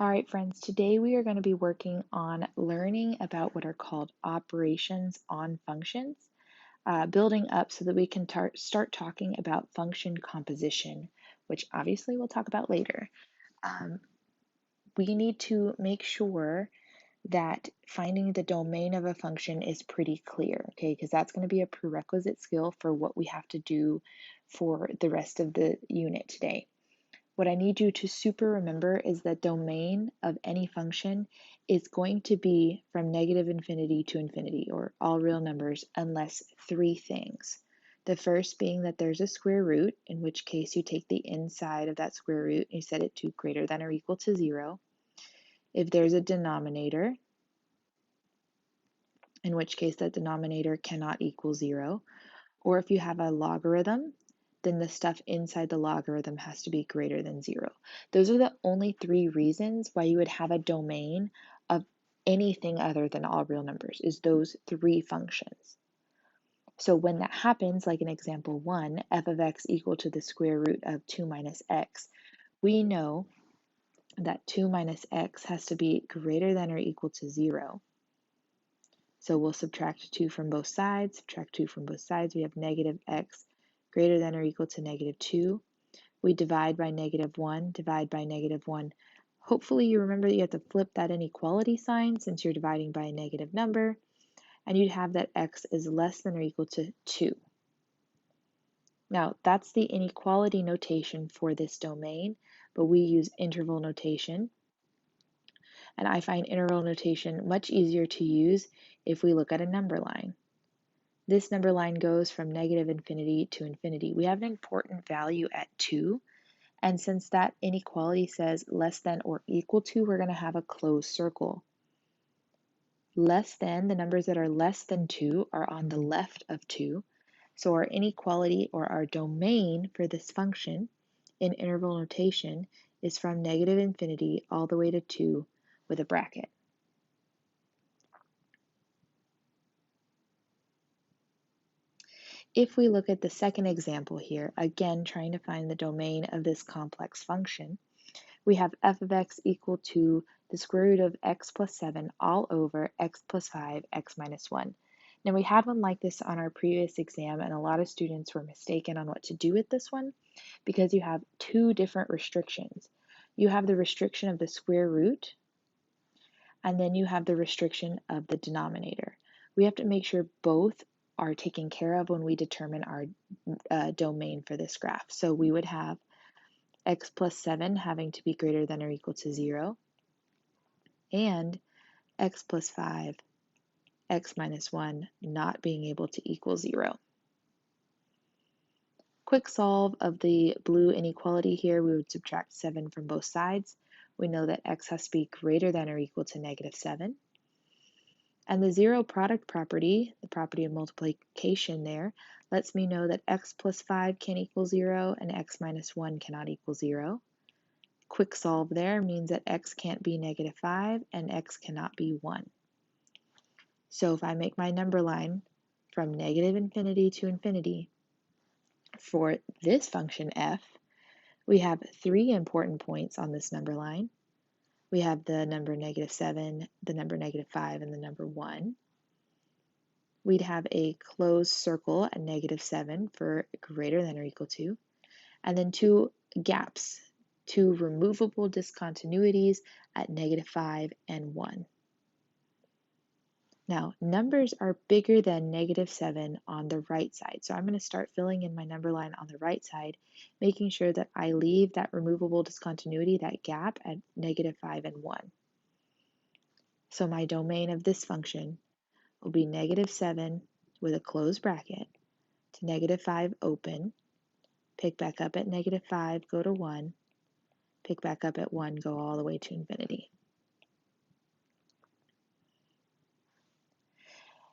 All right, friends, today we are going to be working on learning about what are called operations on functions, building up so that we can start talking about function composition, which obviously we'll talk about later. Um, we need to make sure that finding the domain of a function is pretty clear, okay, because that's going to be a prerequisite skill for what we have to do for the rest of the unit today. What I need you to super remember is that domain of any function is going to be from negative infinity to infinity, or all real numbers, unless three things. The first being that there's a square root, in which case you take the inside of that square root and you set it to greater than or equal to 0. If there's a denominator, in which case that denominator cannot equal 0, or if you have a logarithm, then the stuff inside the logarithm has to be greater than 0. Those are the only three reasons why you would have a domain of anything other than all real numbers, is those three functions. So when that happens, like in example 1, f of x equal to the square root of 2 minus x, we know that 2 minus x has to be greater than or equal to 0. So we'll subtract 2 from both sides, we have negative x greater than or equal to negative 2. We divide by negative 1, divide by negative 1. Hopefully you remember that you have to flip that inequality sign since you're dividing by a negative number, and you'd have that x is less than or equal to 2. Now, that's the inequality notation for this domain, but we use interval notation. And I find interval notation much easier to use if we look at a number line. This number line goes from negative infinity to infinity. We have an important value at 2, and since that inequality says less than or equal to, we're going to have a closed circle. Less than, the numbers that are less than 2 are on the left of 2, so our inequality or our domain for this function in interval notation is from negative infinity all the way to 2 with a bracket. If we look at the second example here, again trying to find the domain of this complex function, we have f of x equal to the square root of x plus 7 all over x plus 5, x minus 1. Now we had one like this on our previous exam, and a lot of students were mistaken on what to do with this one because you have two different restrictions. You have the restriction of the square root, and then you have the restriction of the denominator. We have to make sure both are taken care of when we determine our domain for this graph. So we would have x plus 7 having to be greater than or equal to 0, and x plus 5, x minus 1 not being able to equal 0. Quick solve of the blue inequality here, we would subtract 7 from both sides. We know that x has to be greater than or equal to negative 7. And the zero product property, the property of multiplication there, lets me know that x plus 5 can equal 0 and x minus 1 cannot equal 0. Quick solve there means that x can't be negative 5 and x cannot be 1. So if I make my number line from negative infinity to infinity for this function f, we have three important points on this number line. We have the number negative 7, the number negative 5, and the number 1. We'd have a closed circle at negative 7 for greater than or equal to, and then two gaps, two removable discontinuities at negative 5 and 1. Now, numbers are bigger than negative 7 on the right side, so I'm going to start filling in my number line on the right side, making sure that I leave that removable discontinuity, that gap, at negative 5 and 1. So my domain of this function will be negative 7 with a closed bracket to negative 5 open, pick back up at negative 5, go to 1, pick back up at 1, go all the way to infinity.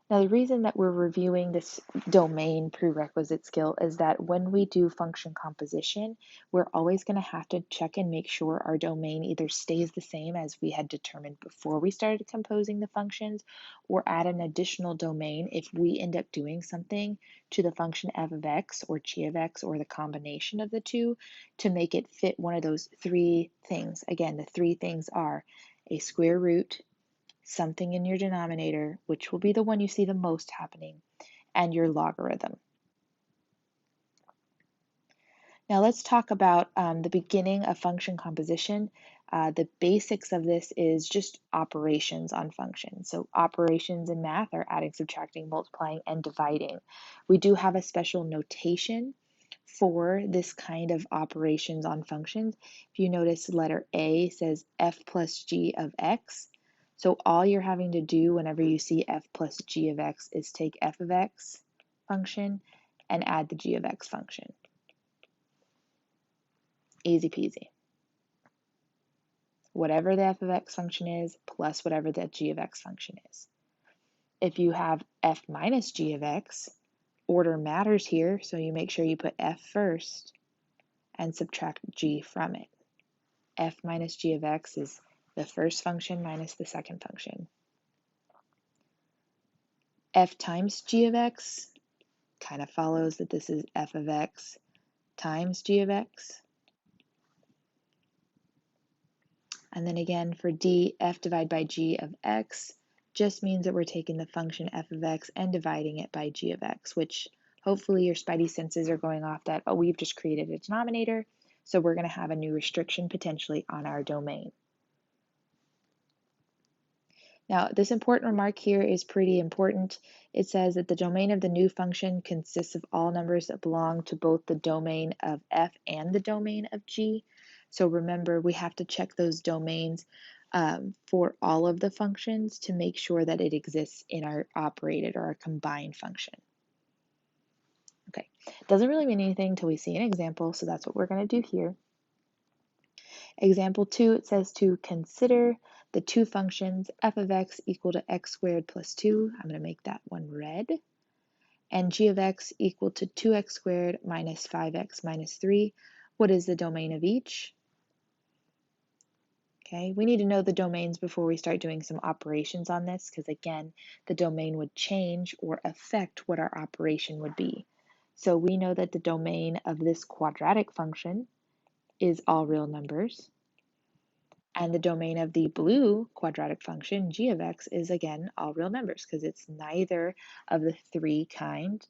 Now, the reason that we're reviewing this domain prerequisite skill is that when we do function composition, we're always going to have to check and make sure our domain either stays the same as we had determined before we started composing the functions, or add an additional domain if we end up doing something to the function f of x or g of x or the combination of the two to make it fit one of those three things. Again, the three things are a square root, something in your denominator, which will be the one you see the most happening, and your logarithm. Now let's talk about the beginning of function composition. The basics of this is just operations on functions. So operations in math are adding, subtracting, multiplying, and dividing. We do have a special notation for this kind of operations on functions. If you notice, letter A says f plus g of x. So all you're having to do whenever you see f plus g of x is take f of x function and add the g of x function. Easy peasy. Whatever the f of x function is plus whatever the g of x function is. If you have f minus g of x, order matters here, so you make sure you put f first and subtract g from it. F minus g of x is the first function minus the second function. F times g of x kind of follows that this is f of x times g of x. And then again for d, f divided by g of x just means that we're taking the function f of x and dividing it by g of x, which hopefully your spidey senses are going off that, oh, we've just created a denominator, so we're going to have a new restriction potentially on our domain. Now, this important remark here is pretty important. It says that the domain of the new function consists of all numbers that belong to both the domain of f and the domain of g. So remember, we have to check those domains for all of the functions to make sure that it exists in our operated or our combined function. Okay, doesn't really mean anything until we see an example, so that's what we're going to do here. Example 2, it says to consider the two functions f of x equal to x squared plus 2. I'm going to make that one red. And g of x equal to 2x squared minus 5x minus 3. What is the domain of each? Okay, we need to know the domains before we start doing some operations on this, because again, the domain would change or affect what our operation would be. So we know that the domain of this quadratic function is all real numbers. And the domain of the blue quadratic function, g of x, is again all real numbers because it's neither of the three kind,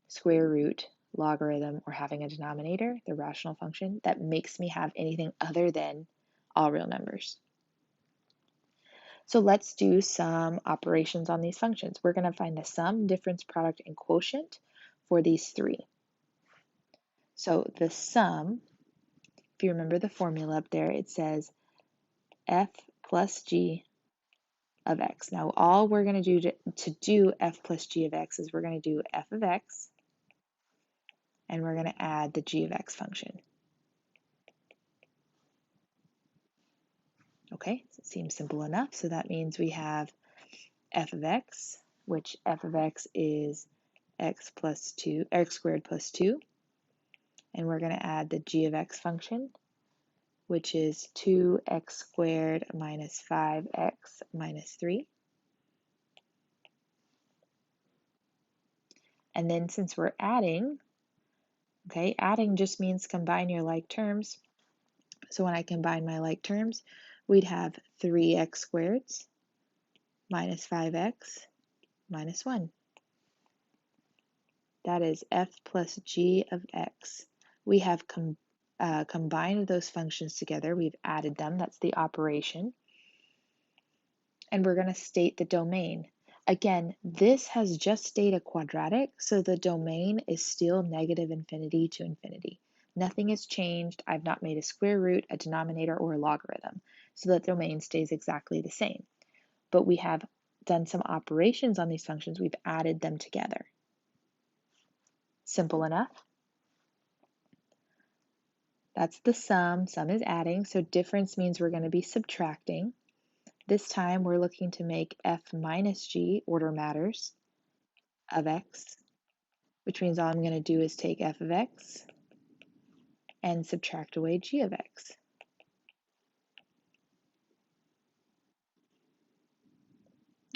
square root, logarithm, or having a denominator, the rational function, that makes me have anything other than all real numbers. So let's do some operations on these functions. We're going to find the sum, difference, product, and quotient for these three. So the sum, if you remember the formula up there, it says f plus g of x. Now all we're going to do to do f plus g of x is we're going to do f of x, and we're going to add the g of x function. Okay, so it seems simple enough. So that means we have f of x, which f of x is x squared plus 2, and we're going to add the g of x function, which is 2x squared minus 5x minus 3. And then since we're adding, okay, adding just means combine your like terms. So when I combine my like terms, we'd have 3x squared minus 5x minus 1. That is f plus g of x. We have combined those functions together. We've added them. That's the operation. And we're going to state the domain. Again, this has just stayed a quadratic, so the domain is still negative infinity to infinity. Nothing has changed. I've not made a square root, a denominator, or a logarithm, so the domain stays exactly the same. But we have done some operations on these functions. We've added them together. Simple enough. That's the sum. Sum is adding, so difference means we're going to be subtracting. This time we're looking to make f minus g, order matters. of x, which means all I'm going to do is take f of x and subtract away g of x.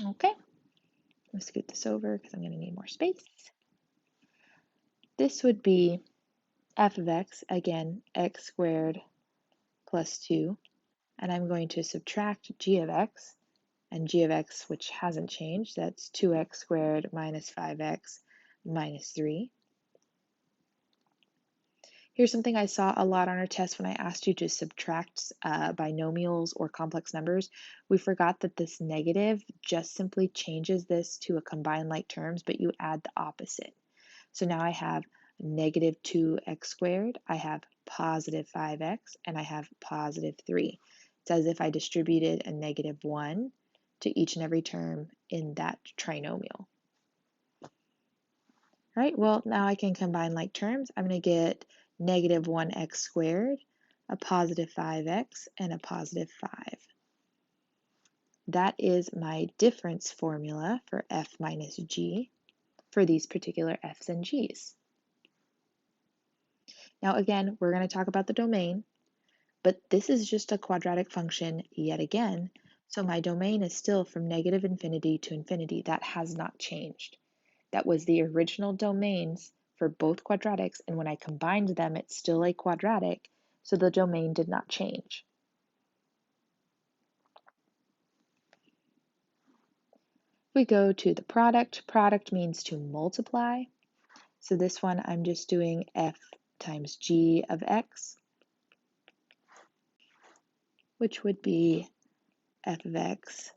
Okay, let's scoot this over because I'm going to need more space. This would be f of x, again, x squared plus 2, and I'm going to subtract g of x, and g of x, which hasn't changed, that's 2x squared minus 5x minus 3. Here's something I saw a lot on our test when I asked you to subtract binomials or complex numbers. We forgot that this negative just simply changes this to a combined like terms, but you add the opposite. So now I have negative 2x squared, I have positive 5x, and I have positive 3. It's as if I distributed a negative 1 to each and every term in that trinomial. All right, well, now I can combine like terms. I'm going to get negative 1x squared, a positive 5x, and a positive 5. That is my difference formula for f minus g for these particular f's and g's. Now again, we're going to talk about the domain, but this is just a quadratic function yet again, so my domain is still from negative infinity to infinity. That has not changed. That was the original domains for both quadratics, and when I combined them, it's still a quadratic, so the domain did not change. We go to the product. Product means to multiply. So this one, I'm just doing f times g of x, which would be f of x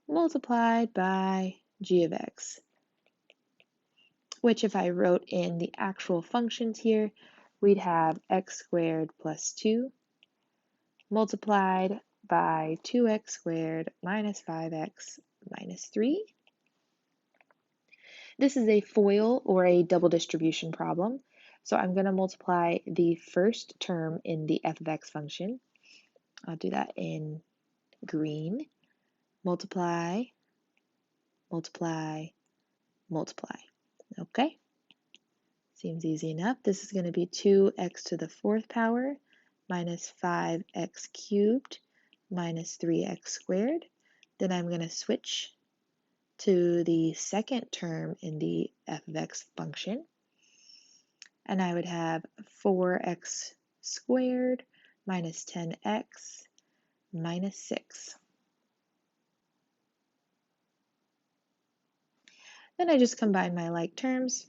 multiplied by g of x, which if I wrote in the actual functions here, we'd have x squared plus 2 multiplied by 2x squared minus 5x minus 3. This is a FOIL or a double distribution problem. So I'm going to multiply the first term in the f of x function. I'll do that in green. Multiply, multiply, multiply. Okay, seems easy enough. This is going to be 2x to the 4th power minus 5x cubed minus 3x squared. Then I'm going to switch to the second term in the f of x function, and I would have 4x squared minus 10x minus 6. Then I just combine my like terms.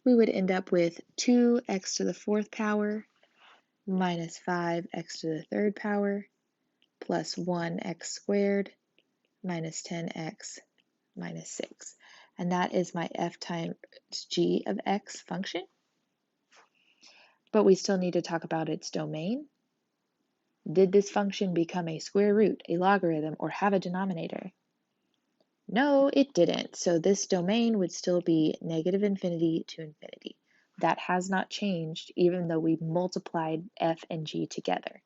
We would end up with 2x to the 4th power minus 5x to the 3rd power plus 1x squared minus 10x minus 6. And that is my f times g of x function. But we still need to talk about its domain. Did this function become a square root, a logarithm, or have a denominator? No, it didn't. So this domain would still be negative infinity to infinity. That has not changed, even though we've multiplied f and g together.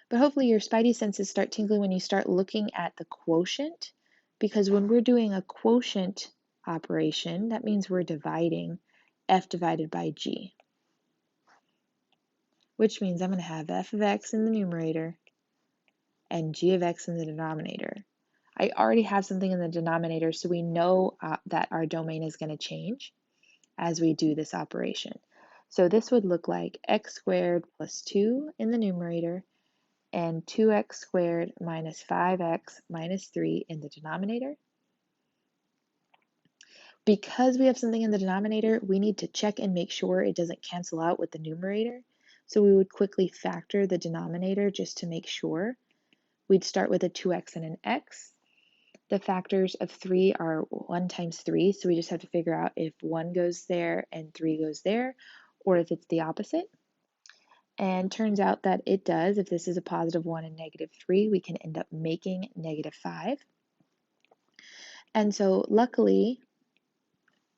But hopefully your spidey senses start tingling when you start looking at the quotient, because when we're doing a quotient operation, that means we're dividing f divided by g, which means I'm going to have f of x in the numerator and g of x in the denominator. I already have something in the denominator, so we know that our domain is going to change as we do this operation. So this would look like x squared plus 2 in the numerator and 2x squared minus 5x minus 3 in the denominator. Because we have something in the denominator, we need to check and make sure it doesn't cancel out with the numerator. So we would quickly factor the denominator just to make sure. We'd start with a 2x and an x. The factors of 3 are 1 times 3, so we just have to figure out if 1 goes there and 3 goes there, or if it's the opposite. And turns out that it does. If this is a positive 1 and negative 3, we can end up making negative 5. And so luckily,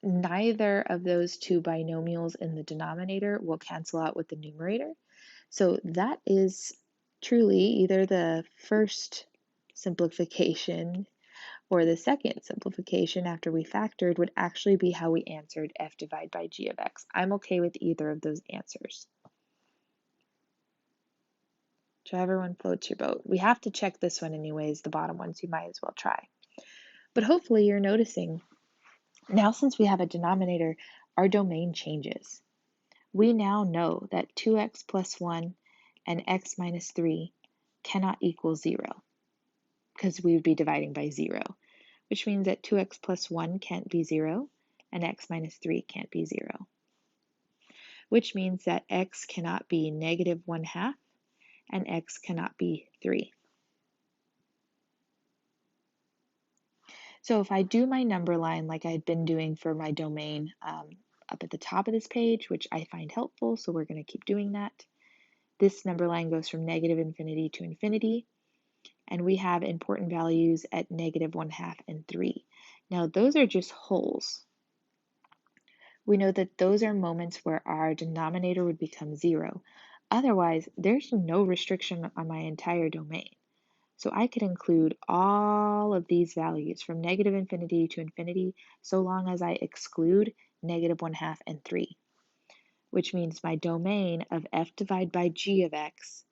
neither of those two binomials in the denominator will cancel out with the numerator. So that is truly either the first simplification, or the second simplification after we factored would actually be how we answered f divided by g of x. I'm okay with either of those answers. So everyone floats your boat. We have to check this one anyways, the bottom ones you might as well try. But hopefully you're noticing, now since we have a denominator, our domain changes. We now know that 2x plus 1 and x minus 3 cannot equal 0 because we would be dividing by 0, which means that 2x plus 1 can't be 0 and x minus 3 can't be 0, which means that x cannot be negative 1/2 and x cannot be 3. So if I do my number line like I've been doing for my domain up at the top of this page, which I find helpful, so we're going to keep doing that. This number line goes from negative infinity to infinity, and we have important values at negative 1/2 and 3. Now those are just wholes. We know that those are moments where our denominator would become 0. Otherwise, there's no restriction on my entire domain. So I could include all of these values from negative infinity to infinity so long as I exclude negative 1/2 and 3, which means my domain of f divided by g of x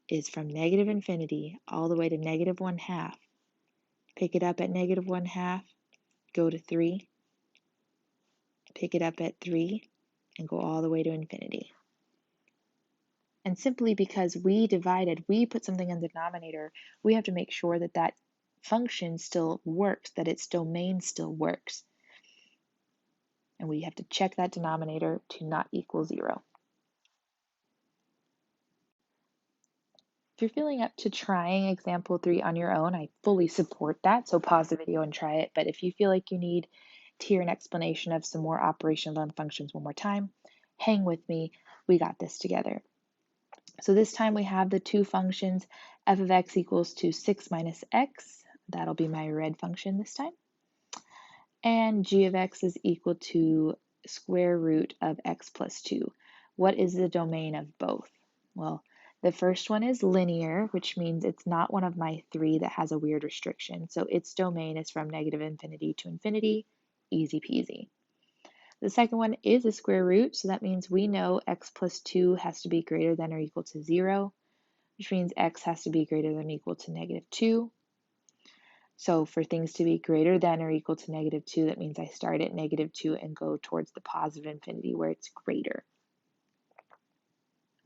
is from negative infinity all the way to negative 1/2. Pick it up at negative 1/2, go to 3, pick it up at 3, and go all the way to infinity. And simply because we put something in the denominator, we have to make sure that that function still works, that its domain still works. And we have to check that denominator to not equal 0. If you're feeling up to trying example 3 on your own, I fully support that, so pause the video and try it. But if you feel like you need to hear an explanation of some more operations on functions one more time, hang with me, we got this together. So this time we have the two functions, f of x equals to 6 minus x, that'll be my red function this time, and g of x is equal to square root of x plus 2. What is the domain of both? Well, the first one is linear, which means it's not one of my three that has a weird restriction. So its domain is from negative infinity to infinity, easy peasy. The second one is a square root, so that means we know x plus 2 has to be greater than or equal to 0, which means x has to be greater than or equal to negative 2. So for things to be greater than or equal to negative 2, that means I start at negative 2 and go towards the positive infinity where it's greater.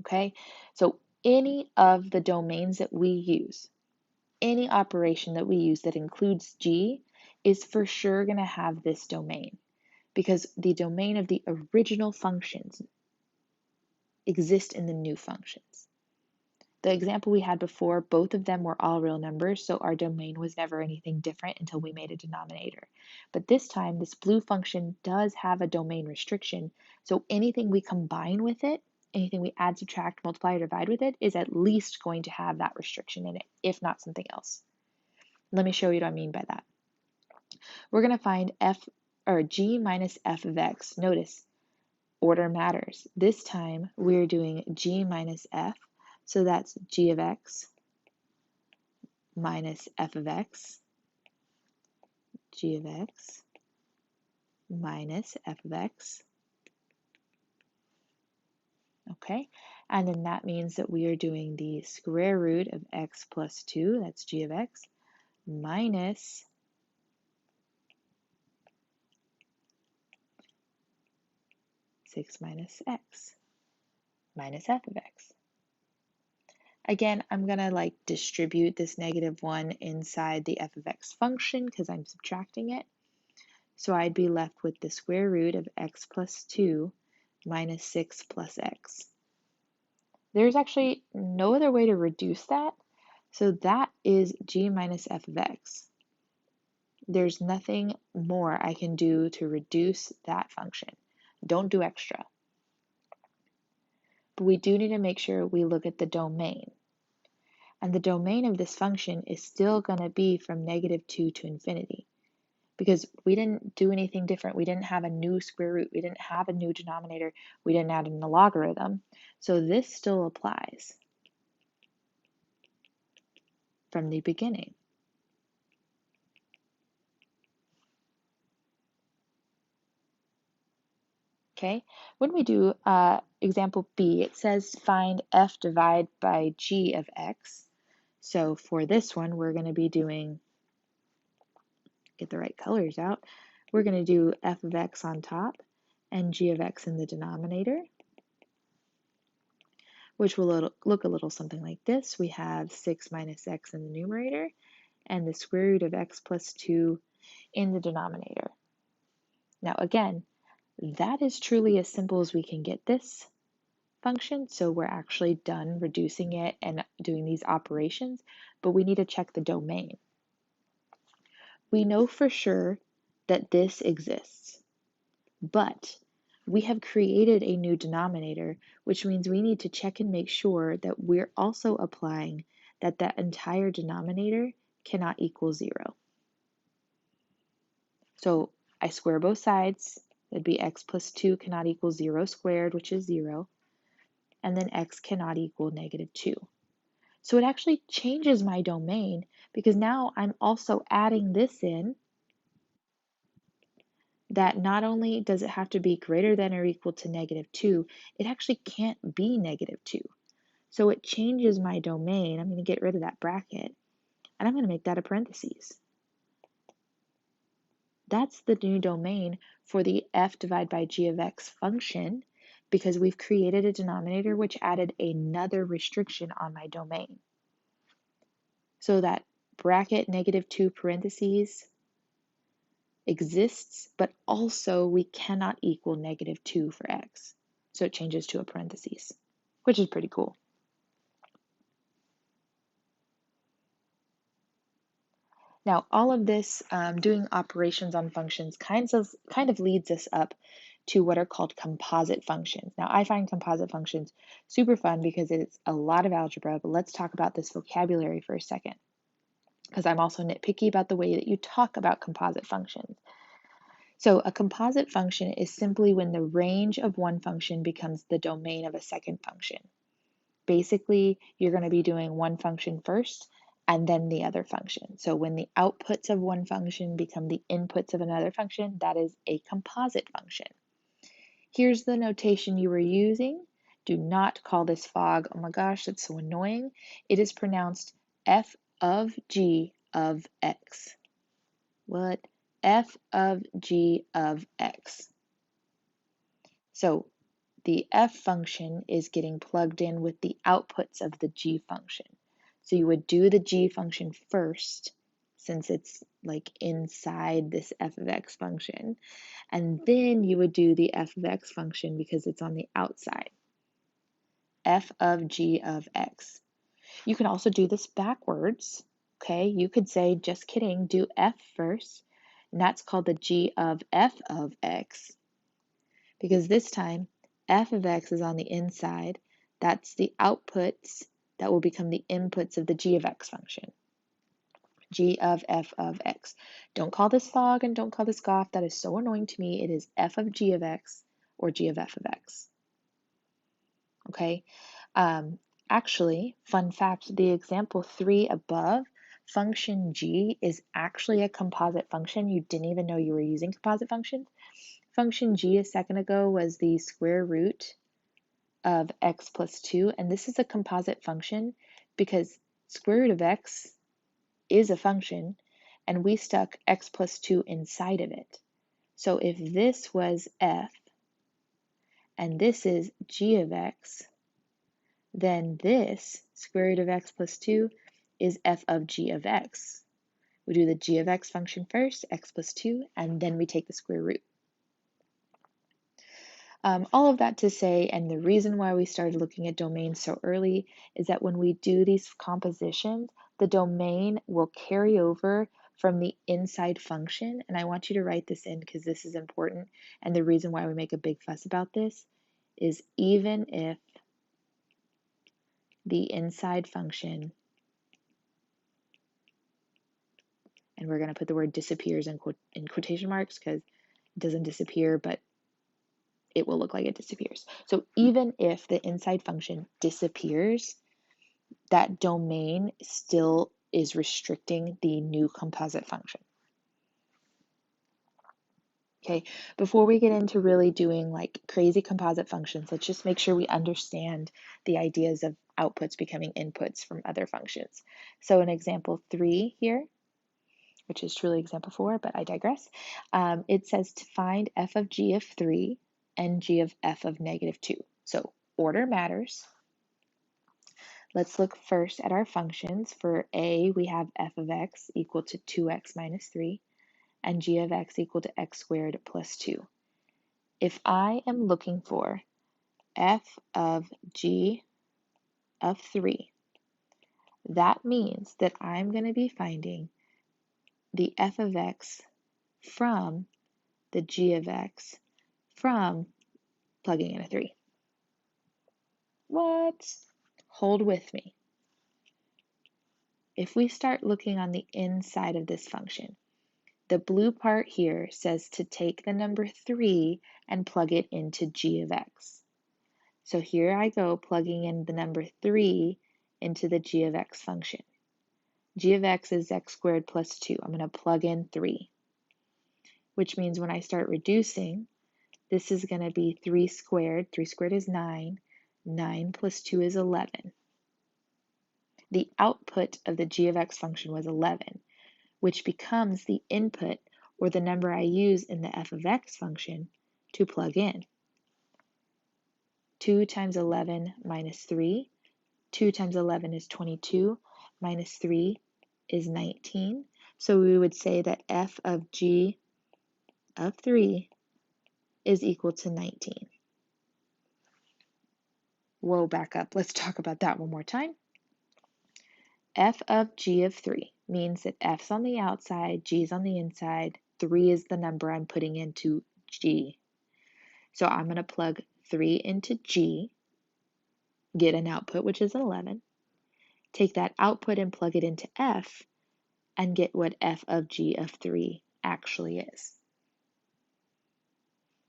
Okay, so any of the domains that we use, any operation that we use that includes g is for sure going to have this domain because the domain of the original functions exist in the new functions. The example we had before, both of them were all real numbers, so our domain was never anything different until we made a denominator. But this time, this blue function does have a domain restriction, so anything we combine with it, anything we add, subtract, multiply, or divide with it is at least going to have that restriction in it, if not something else. Let me show you what I mean by that. We're going to find g minus f of x. Notice, order matters. This time, we're doing g minus f, so that's g of x minus f of x, g of x minus f of x. Okay, and then that means that we are doing the square root of x plus 2, that's g of x, minus six minus x, minus f of x. Again, I'm going to distribute this negative 1 inside the f of x function because I'm subtracting it. So I'd be left with the square root of x plus 2 minus 6 plus x. There's actually no other way to reduce that, so that is g minus f of x. There's nothing more I can do to reduce that function. Don't do extra. But we do need to make sure we look at the domain. And the domain of this function is still going to be from negative 2 to infinity because we didn't do anything different. We didn't have a new square root. We didn't have a new denominator. We didn't add in a logarithm. So this still applies. from the beginning. Okay, when we do example B, it says find f divided by g of x. So for this one, we're going to be doing, get the right colors out, we're going to do f of x on top and g of x in the denominator, which will look a little something like this. We have 6 minus x in the numerator and the square root of x plus 2 in the denominator. Now again, that is truly as simple as we can get this function, so we're actually done reducing it and doing these operations, but we need to check the domain. We know for sure that this exists, but we have created a new denominator, which means we need to check and make sure that we're also applying that that entire denominator cannot equal 0. So I square both sides. That'd be x plus 2 cannot equal 0 squared, which is 0. And then x cannot equal negative 2. So it actually changes my domain because now I'm also adding this in, that not only does it have to be greater than or equal to negative 2, it actually can't be negative 2. So it changes my domain. I'm going to get rid of that bracket, and I'm going to make that a parentheses. That's the new domain for the f divided by g of x function, because we've created a denominator which added another restriction on my domain. So that bracket negative 2 parentheses exists, but also we cannot equal negative 2 for x. So it changes to a parentheses, which is pretty cool. Now, all of this doing operations on functions kind of leads us up to what are called composite functions. Now, I find composite functions super fun because it's a lot of algebra, but let's talk about this vocabulary for a second, because I'm also nitpicky about the way that you talk about composite functions. So a composite function is simply when the range of one function becomes the domain of a second function. Basically, you're going to be doing one function first and then the other function. So when the outputs of one function become the inputs of another function, that is a composite function. Here's the notation you were using. Do not call this fog. Oh my gosh, that's so annoying. It is pronounced f of g of x. What? F of g of x. So the f function is getting plugged in with the outputs of the g function. So you would do the g function first, since it's like inside this f of x function, and then you would do the f of x function because it's on the outside. F of g of x. You can also do this backwards. Okay, you could say, just kidding, do f first, and that's called the g of f of x, because this time f of x is on the inside. That's the outputs that will become the inputs of the g of x function. G of f of x. Don't call this log and don't call this graph. That is so annoying to me. It is f of g of x or g of f of x. Okay. Actually, fun fact, the example 3 above, function g is actually a composite function. You didn't even know you were using composite functions. Function g a second ago was the square root of x plus 2, and this is a composite function because square root of x is a function, and we stuck x plus 2 inside of it. So if this was f, and this is g of x, then this, square root of x plus 2, is f of g of x. We do the g of x function first, x plus 2, and then we take the square root. All of that to say, and the reason why we started looking at domains so early is that when we do these compositions, the domain will carry over from the inside function. And I want you to write this in because this is important. And the reason why we make a big fuss about this is even if the inside function, and we're going to put the word disappears in quotation marks because it doesn't disappear, but it will look like it disappears. So even if the inside function disappears, that domain still is restricting the new composite function. Okay, before we get into really doing like crazy composite functions, let's just make sure we understand the ideas of outputs becoming inputs from other functions. So in example 3 here, which is truly example 4, but I digress, it says to find f of g of 3 and g of f of negative 2. So order matters. Let's look first at our functions. For a, we have f of x equal to 2x minus 3, and g of x equal to x squared plus 2. If I am looking for f of g of 3, that means that I'm going to be finding the f of x from the g of x from plugging in a 3. What? Hold with me. If we start looking on the inside of this function, the blue part here says to take the number 3 and plug it into g of x. So here I go plugging in the number 3 into the g of x function. G of x is x squared plus 2. I'm going to plug in 3, which means when I start reducing, this is going to be 3 squared. 3 squared is 9. 9 plus 2 is 11. The output of the g of x function was 11, which becomes the input or the number I use in the f of x function to plug in. 2 times 11 minus 3. 2 times 11 is 22. Minus 3 is 19. So we would say that f of g of 3 is equal to 19. Whoa, back up. Let's talk about that one more time. F of g of 3 means that f's on the outside, g's on the inside. 3 is the number I'm putting into g. So I'm going to plug 3 into g, get an output, which is 11. Take that output and plug it into f, and get what f of g of 3 actually is.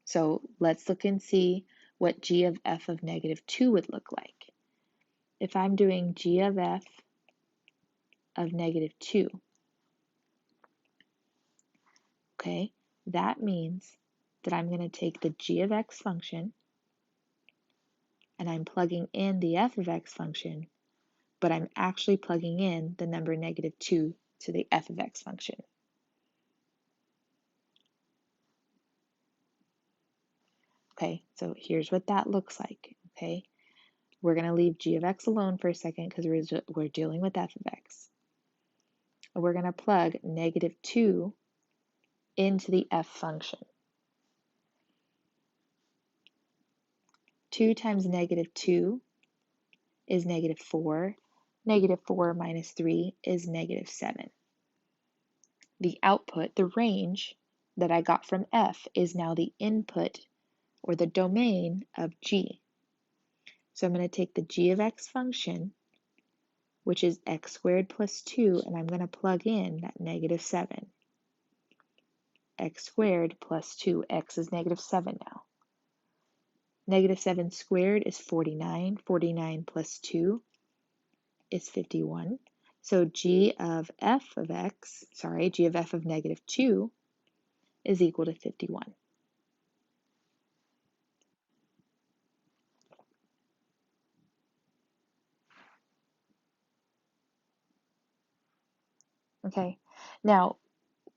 So let's look and see what g of f of negative 2 would look like. If I'm doing g of f of negative 2, okay, that means that I'm going to take the g of x function and I'm plugging in the f of x function, but I'm actually plugging in the number negative 2 to the f of x function. Okay, so here's what that looks like, okay? We're going to leave g of x alone for a second because we're dealing with f of x. We're going to plug negative 2 into the f function. 2 times negative 2 is negative 4. Negative 4 minus 3 is negative 7. The output, the range that I got from f, is now the input or the domain of g. So I'm going to take the g of x function, which is x squared plus 2, and I'm going to plug in that negative 7. X squared plus 2, x is negative 7 now. Negative 7 squared is 49. 49 plus 2 is 51. So g of f of negative 2 is equal to 51. Okay, now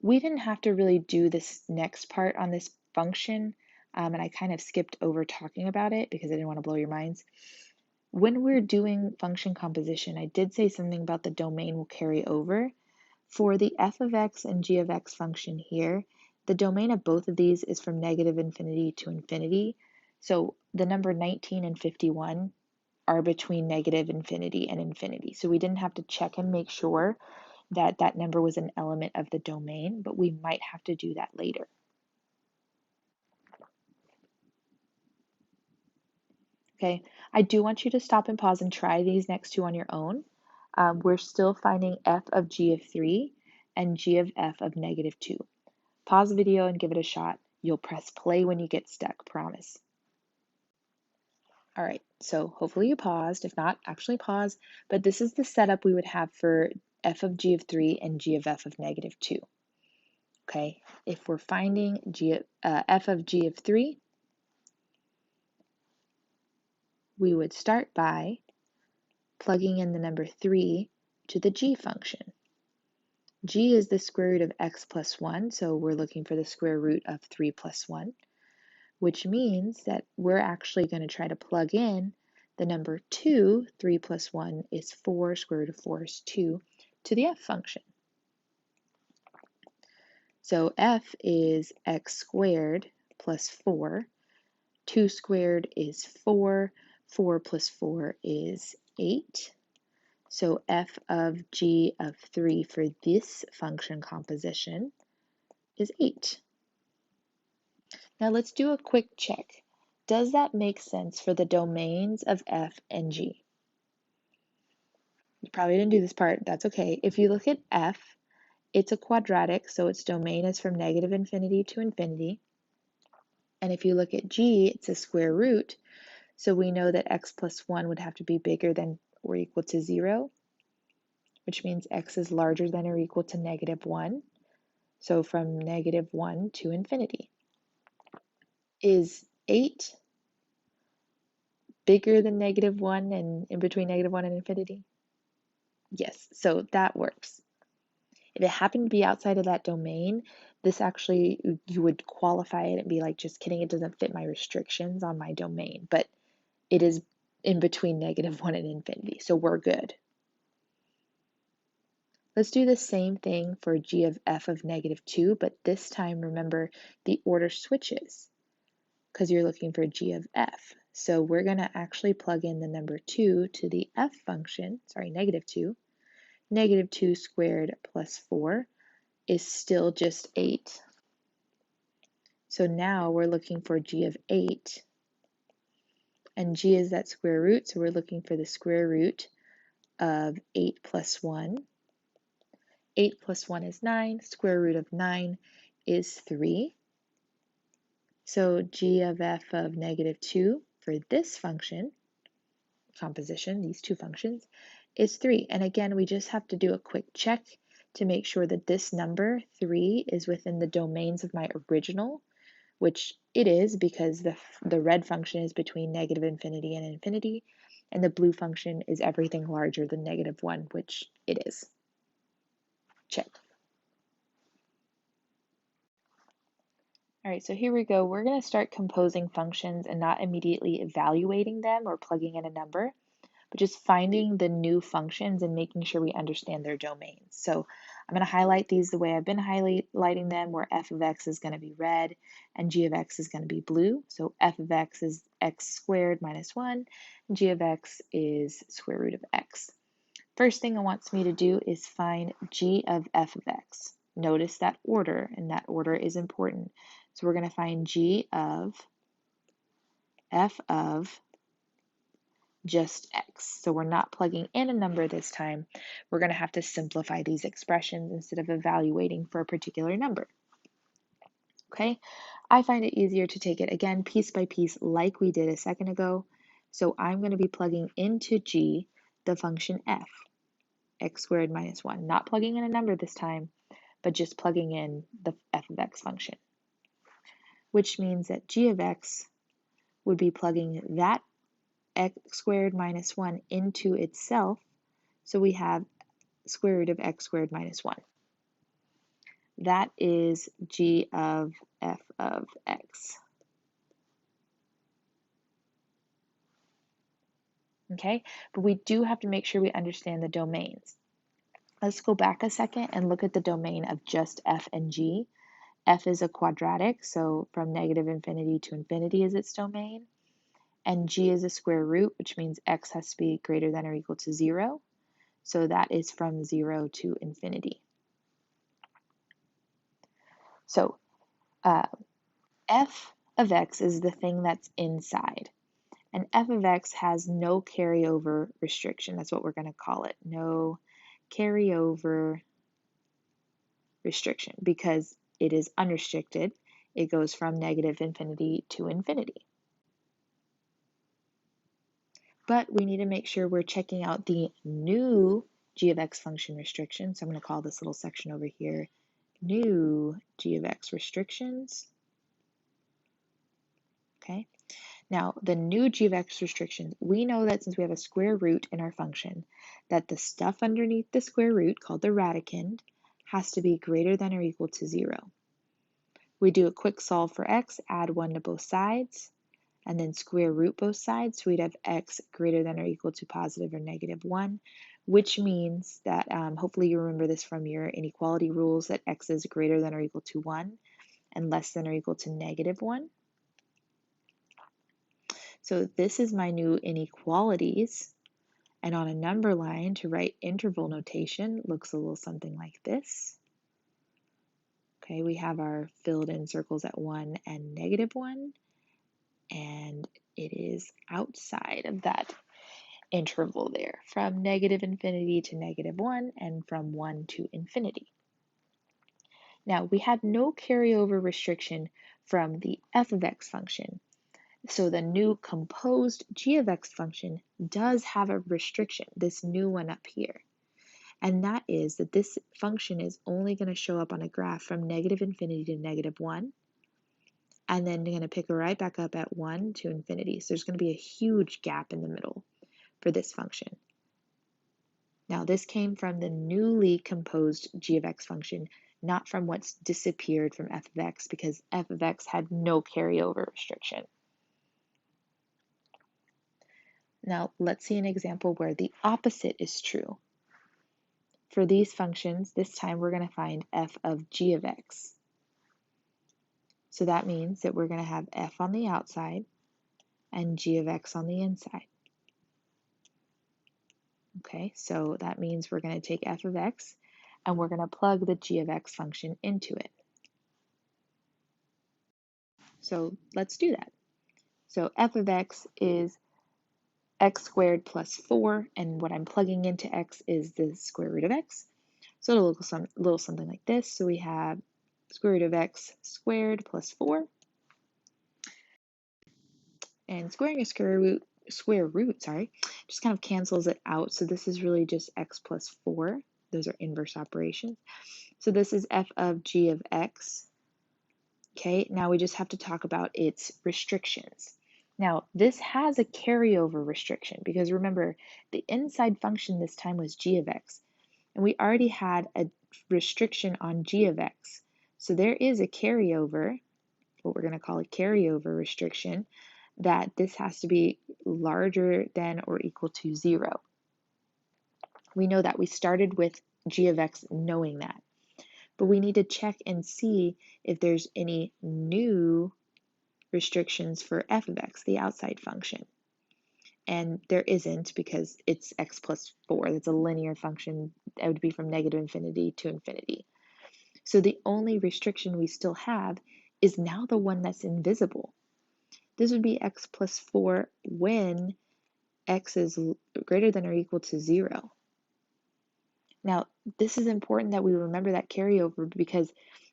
we didn't have to really do this next part on this function, and I kind of skipped over talking about it because I didn't want to blow your minds. When we're doing function composition, I did say something about the domain will carry over. For the f of x and g of x function here, the domain of both of these is from negative infinity to infinity. So the number 19 and 51 are between negative infinity and infinity. So we didn't have to check and make sure that that number was an element of the domain, but we might have to do that later. Okay, I do want you to stop and pause and try these next two on your own. We're still finding f of g of 3 and g of f of negative 2. Pause the video and give it a shot. You'll press play when you get stuck, promise. All right, so hopefully you paused. If not, actually pause. But this is the setup we would have for f of g of 3 and g of f of negative 2. Okay, if we're finding f of g of 3, we would start by plugging in the number 3 to the g function. G is the square root of x plus 1, so we're looking for the square root of 3 plus 1, which means that we're actually going to try to plug in the number 2, 3 plus 1 is 4, square root of 4 is 2, to the f function. So f is x squared plus 4, 2 squared is 4, 4 plus 4 is 8. So f of g of 3 for this function composition is 8. Now let's do a quick check. Does that make sense for the domains of f and g? You probably didn't do this part, that's okay. If you look at f, it's a quadratic, so its domain is from negative infinity to infinity. And if you look at g, it's a square root, so we know that x plus 1 would have to be bigger than or equal to 0, which means x is larger than or equal to negative 1. So from negative 1 to infinity. Is 8 bigger than negative 1 and in between negative 1 and infinity? Yes, so that works. If it happened to be outside of that domain, this actually, you would qualify it and be like, just kidding, it doesn't fit my restrictions on my domain, but it is in between negative 1 and infinity, so we're good. Let's do the same thing for g of f of negative 2, but this time, remember, the order switches because you're looking for g of f. So we're going to actually plug in the number 2 to the f function, sorry, negative 2. Negative 2 squared plus 4 is still just 8. So now we're looking for g of 8. And g is that square root, so we're looking for the square root of 8 plus 1. 8 plus 1 is 9. Square root of 9 is 3. So g of f of negative 2 for this function, composition, these two functions, is 3. And again, we just have to do a quick check to make sure that this number, 3, is within the domains of my original, which it is because the red function is between negative infinity and infinity, and the blue function is everything larger than negative 1, which it is. Check. All right, so here we go. We're going to start composing functions and not immediately evaluating them or plugging in a number, but just finding the new functions and making sure we understand their domains. So I'm going to highlight these the way I've been highlighting them, where f of x is going to be red and g of x is going to be blue. So f of x is x squared minus 1, and g of x is square root of x. First thing it wants me to do is find g of f of x. Notice that order, and that order is important. So we're going to find g of f of just x. So we're not plugging in a number this time. We're going to have to simplify these expressions instead of evaluating for a particular number. Okay, I find it easier to take it again piece by piece like we did a second ago. So I'm going to be plugging into g the function f, x squared minus 1. Not plugging in a number this time, but just plugging in the f of x function, which means that g of x would be plugging that x squared minus 1 into itself, so we have square root of x squared minus 1. That is g of f of x. Okay, but we do have to make sure we understand the domains. Let's go back a second and look at the domain of just f and g. F is a quadratic, so from negative infinity to infinity is its domain. And g is a square root, which means x has to be greater than or equal to 0. So that is from 0 to infinity. So f of x is the thing that's inside. And f of x has no carryover restriction. That's what we're going to call it. No carryover restriction because it is unrestricted. It goes from negative infinity to infinity. But we need to make sure we're checking out the new g of x function restriction. So I'm going to call this little section over here new g of x restrictions. Okay. Now, the new g of x restrictions, we know that since we have a square root in our function, that the stuff underneath the square root, called the radicand, has to be greater than or equal to 0. We do a quick solve for x, add 1 to both sides, and then square root both sides. So we'd have x greater than or equal to positive or negative 1, which means that hopefully you remember this from your inequality rules, that x is greater than or equal to 1 and less than or equal to negative 1. So this is my new inequalities. And on a number line, to write interval notation looks a little something like this. Okay, we have our filled in circles at 1 and negative 1, and it is outside of that interval there, from negative infinity to negative 1, and from 1 to infinity. Now, we had no carryover restriction from the f of x function. So the new composed g of x function does have a restriction, this new one up here. And that is that this function is only going to show up on a graph from negative infinity to negative 1, and then going to pick right back up at 1 to infinity. So there's going to be a huge gap in the middle for this function. Now, this came from the newly composed g of x function, not from what's disappeared from f of x, because f of x had no carryover restriction. Now, let's see an example where the opposite is true. For these functions, this time we're going to find f of g of x. So that means that we're going to have f on the outside and g of x on the inside. Okay, so that means we're going to take f of x and we're going to plug the g of x function into it. So let's do that. So f of x is x squared plus 4, and what I'm plugging into x is the square root of x. So it'll look a little something like this. So we have square root of x squared plus 4. And squaring a square root, just kind of cancels it out. So this is really just x plus 4. Those are inverse operations. So this is f of g of x. Okay, now we just have to talk about its restrictions. Now, this has a carryover restriction because remember, the inside function this time was g of x, and we already had a restriction on g of x. So there is a carryover, what we're going to call a carryover restriction, that this has to be larger than or equal to 0. We know that we started with g of x knowing that, but we need to check and see if there's any new restrictions for f of x, the outside function. And there isn't because it's x plus 4. That's a linear function. That would be from negative infinity to infinity. So the only restriction we still have is now the one that's invisible. This would be x plus 4 when x is greater than or equal to 0. Now, this is important that we remember that carryover because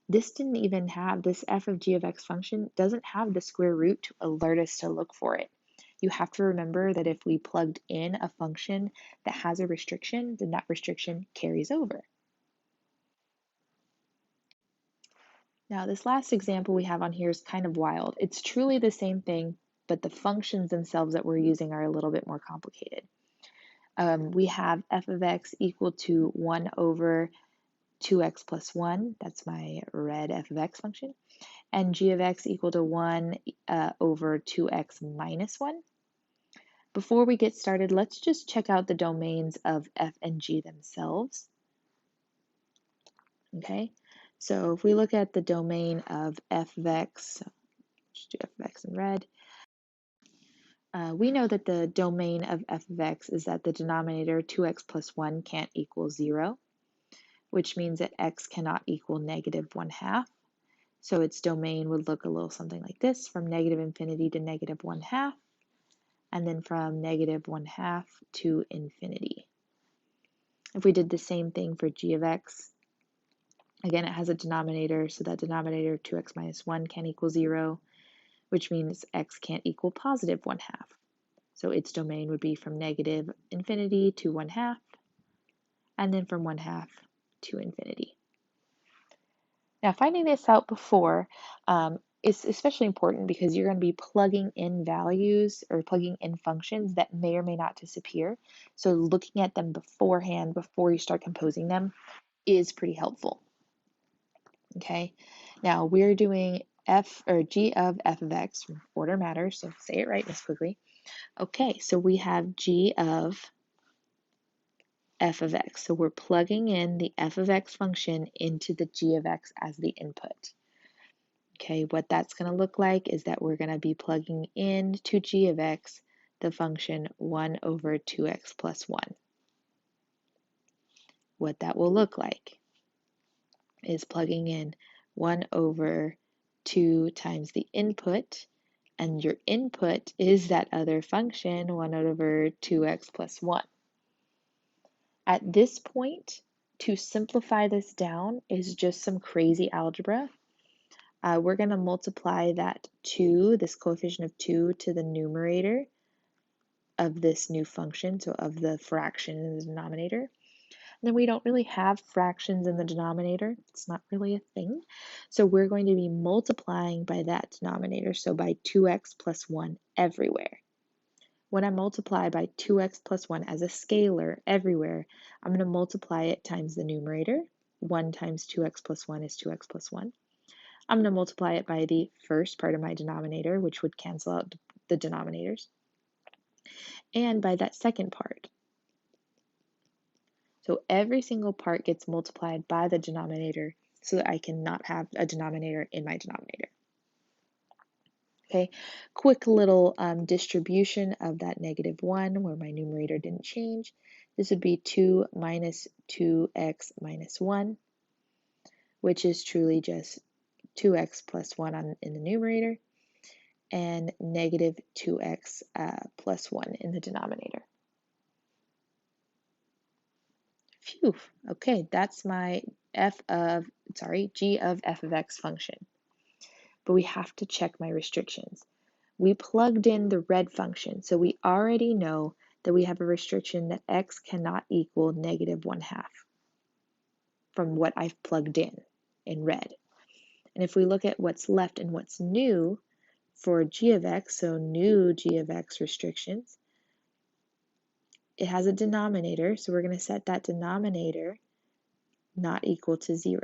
this didn't even have, this f of g of x function doesn't have the square root to alert us to look for it. You have to remember that if we plugged in a function that has a restriction, then that restriction carries over. Now, this last example we have on here is kind of wild. It's truly the same thing, but the functions themselves that we're using are a little bit more complicated. We have f of x equal to 1 over 2x plus 1, that's my red f of x function, and g of x equal to 1 over 2x minus 1. Before we get started, let's just check out the domains of f and g themselves. Okay, so if we look at the domain of f of x, just do f of x in red, we know that the domain of f of x is that the denominator 2x plus 1 can't equal 0, which means that x cannot equal negative 1/2. So its domain would look a little something like this, from negative infinity to negative 1/2, and then from negative 1/2 to infinity. If we did the same thing for g of x, again, it has a denominator, so that denominator 2x minus 1 can't equal 0, which means x can't equal positive 1/2. So its domain would be from negative infinity to 1/2, and then from 1/2 to infinity. Now, finding this out before is especially important because you're going to be plugging in values or plugging in functions that may or may not disappear. So looking at them beforehand, before you start composing them, is pretty helpful. Okay, now we're doing f or g of f of x, order matters, so say it right, Miss Quigley. Okay, so we have g of f of x. So we're plugging in the f of x function into the g of x as the input. Okay, what that's going to look like is that we're going to be plugging in to g of x the function 1 over 2x plus 1. What that will look like is plugging in 1 over 2 times the input, and your input is that other function, 1 over 2x plus 1. At this point, to simplify this down is just some crazy algebra. We're going to multiply that 2, this coefficient of 2, to the numerator of this new function, so of the fraction in the denominator. And then we don't really have fractions in the denominator. It's not really a thing. So we're going to be multiplying by that denominator, so by 2x plus 1 everywhere. When I multiply by 2x plus 1 as a scalar everywhere, I'm going to multiply it times the numerator. 1 times 2x plus 1 is 2x plus 1. I'm going to multiply it by the first part of my denominator, which would cancel out the denominators, and by that second part. So every single part gets multiplied by the denominator so that I cannot have a denominator in my denominator. Okay, quick little distribution of that -1 where my numerator didn't change. This would be 2 minus 2x minus 1, which is truly just 2x plus 1 in the numerator, and negative 2x plus 1 in the denominator. Phew, okay, that's my g of f of x function. But we have to check my restrictions. We plugged in the red function, so we already know that we have a restriction that x cannot equal -1/2 from what I've plugged in red. And if we look at what's left and what's new for g of x, so new g of x restrictions, it has a denominator, so we're going to set that denominator not equal to 0.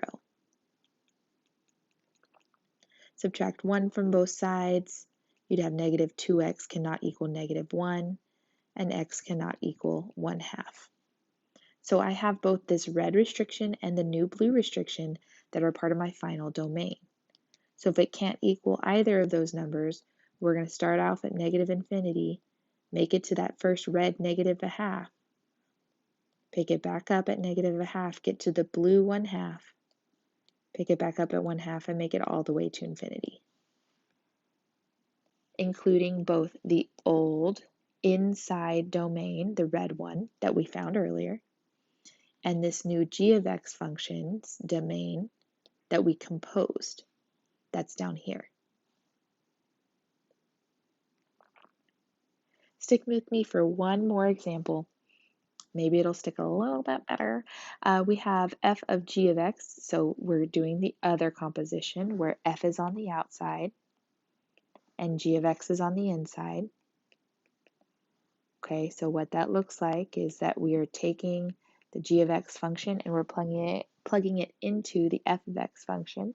Subtract 1 from both sides, you'd have negative 2x cannot equal -1, and x cannot equal 1/2. So I have both this red restriction and the new blue restriction that are part of my final domain. So if it can't equal either of those numbers, we're going to start off at -infinity, make it to that first red -1/2, pick it back up at -1/2, get to the blue 1/2, pick it back up at 1/2, and make it all the way to infinity, including both the old inside domain, the red one that we found earlier, and this new g of x functions domain that we composed, that's down here. Stick with me for one more example. Maybe it'll stick a little bit better. We have f of g of x, so we're doing the other composition where f is on the outside and g of x is on the inside. Okay, so what that looks like is that we are taking the g of x function and we're plugging it into the f of x function.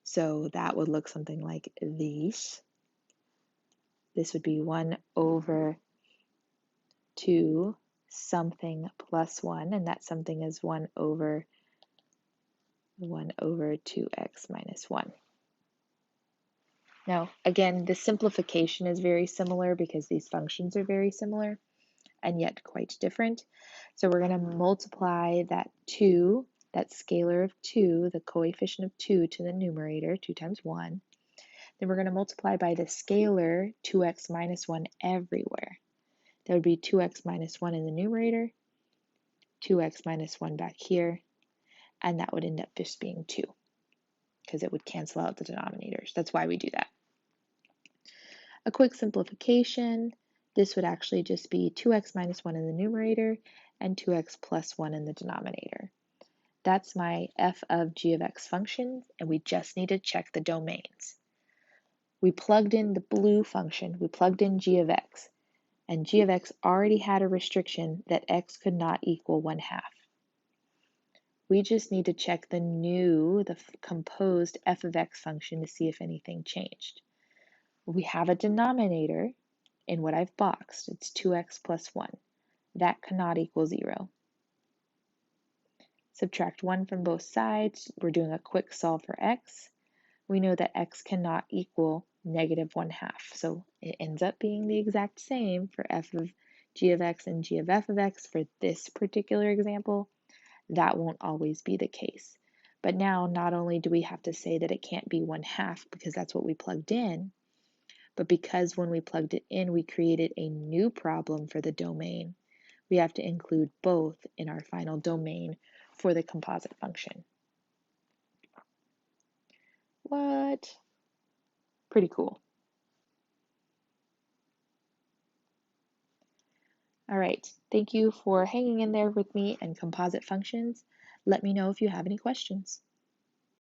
So that would look something like this. This would be 1 over 2 something plus 1, and that something is 1 over 2x minus 1. Now, again, the simplification is very similar because these functions are very similar and yet quite different. So we're going to multiply that 2, that scalar of 2, the coefficient of 2 to the numerator, 2 times 1. Then we're going to multiply by the scalar 2x minus 1 everywhere. That would be 2x minus 1 in the numerator, 2x minus 1 back here, and that would end up just being 2 because it would cancel out the denominators. That's why we do that. A quick simplification, This would actually just be 2x minus 1 in the numerator and 2x plus 1 in the denominator. That's my f of g of x function, and we just need to check the domains. We plugged in the blue function, we plugged in g of x, and g of x already had a restriction that x could not equal 1/2. We just need to check the composed f of x function to see if anything changed. We have a denominator in what I've boxed. It's 2x plus 1. That cannot equal 0. Subtract 1 from both sides. We're doing a quick solve for x. We know that x cannot equal negative 1/2. So it ends up being the exact same for f of g of x and g of f of x for this particular example. That won't always be the case. But now not only do we have to say that it can't be 1/2 because that's what we plugged in, but because when we plugged it in, we created a new problem for the domain, we have to include both in our final domain for the composite function. What? Pretty cool. All right, thank you for hanging in there with me and composite functions. Let me know if you have any questions.